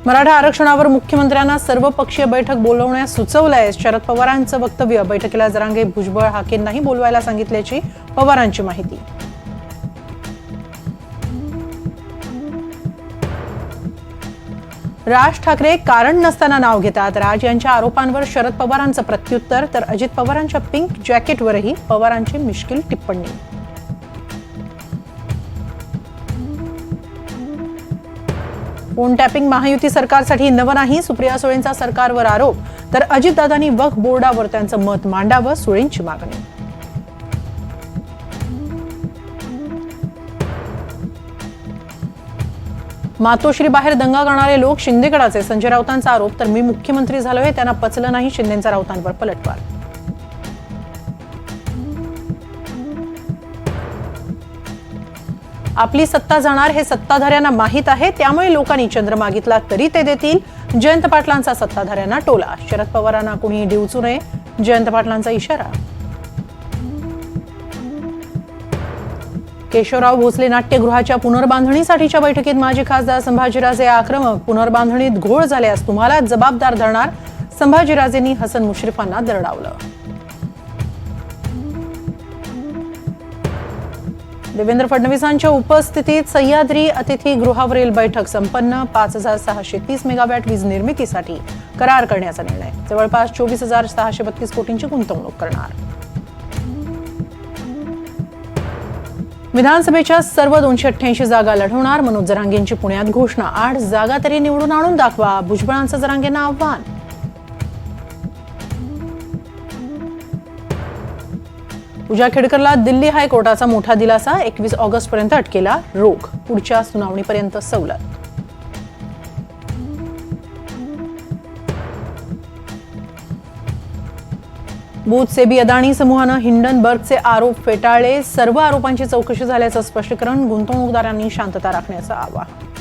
मराठा आरक्षणावर मुख्यमंत्र्यांना सर्वपक्षीय बैठक बोलवण्यास सुचवलंय. शरद पवारांचं वक्तव्य. बैठकीला जरांगे, भुजबळ, हाकेंनाही बोलवायला सांगितल्याची पवारांची माहिती. राज ठाकरे कारण नसताना नाव घेतात. राज यांच्या आरोपांवर शरद पवारांचं प्रत्युत्तर, तर अजित पवारांच्या पिंक जॅकेटवरही पवारांची मिश्किल टिप्पणी. फोन टॅपिंग महायुती सरकारसाठी नवं नाही. सुप्रिया सुळेंचा सरकारवर आरोप, तर अजितदादांनी वक्फ बोर्डावर त्यांचं मत मांडावं, सुळेंची मागणी. मातोश्री बाहेर दंगा करणारे लोक शिंदेगडाचे. संजय राऊतांचा आरोप, तर मी मुख्यमंत्री झालोय, त्यांना पचलं नाही. शिंदेंचा राऊतांवर पलटवार. आपली सत्ता जाणार हे सत्ताधाऱ्यांना माहीत आहे, त्यामुळे लोकांनी चंद्र मागितला तरी ते देतील. जयंत पाटलांचा सत्ताधाऱ्यांना टोला. शरद पवारांना कुणी डिवचू नये, जयंत पाटलांचा इशारा. केशवराव भोसले नाट्यगृहाच्या पुनर्बांधणीसाठीच्या बैठकीत माजी खासदार संभाजीराजे आक्रमक. पुनर्बांधणीत घोळ झाल्यास तुम्हाला जबाबदार धरणार. संभाजीराजेंनी हसन मुश्रीफांना दरडावलं. देवेंद्र फडणवीसांच्या उपस्थितीत सह्याद्री अतिथीगृहावरील बैठक संपन्न. 5630 मेगावॅट वीज निर्मितीसाठी करार करण्याचा निर्णय. जवळपास 24,632 कोटींची गुंतवणूक करणार. विधानसभेच्या सर्व 288 जागा लढवणार. मनोज जरांगेंची पुण्यात घोषणा. 8 जागा तरी निवडून आणून दाखवा, भुजबळांचं जरांगेंना आव्हान. पूजा खेडकरला दिल्ली हायकोर्टाचा मोठा दिलासा. 21 ऑगस्टपर्यंत अटकेला रोख, पुढच्या सुनावणीपर्यंत सवलत. बूथ सेबी अदाणी समूहानं हिंडनबर्गचे आरोप फेटाळले. सर्व आरोपांची चौकशी झाल्याचं स्पष्टीकरण. गुंतवणूकदारांनी शांतता राखण्याचं आवाहन.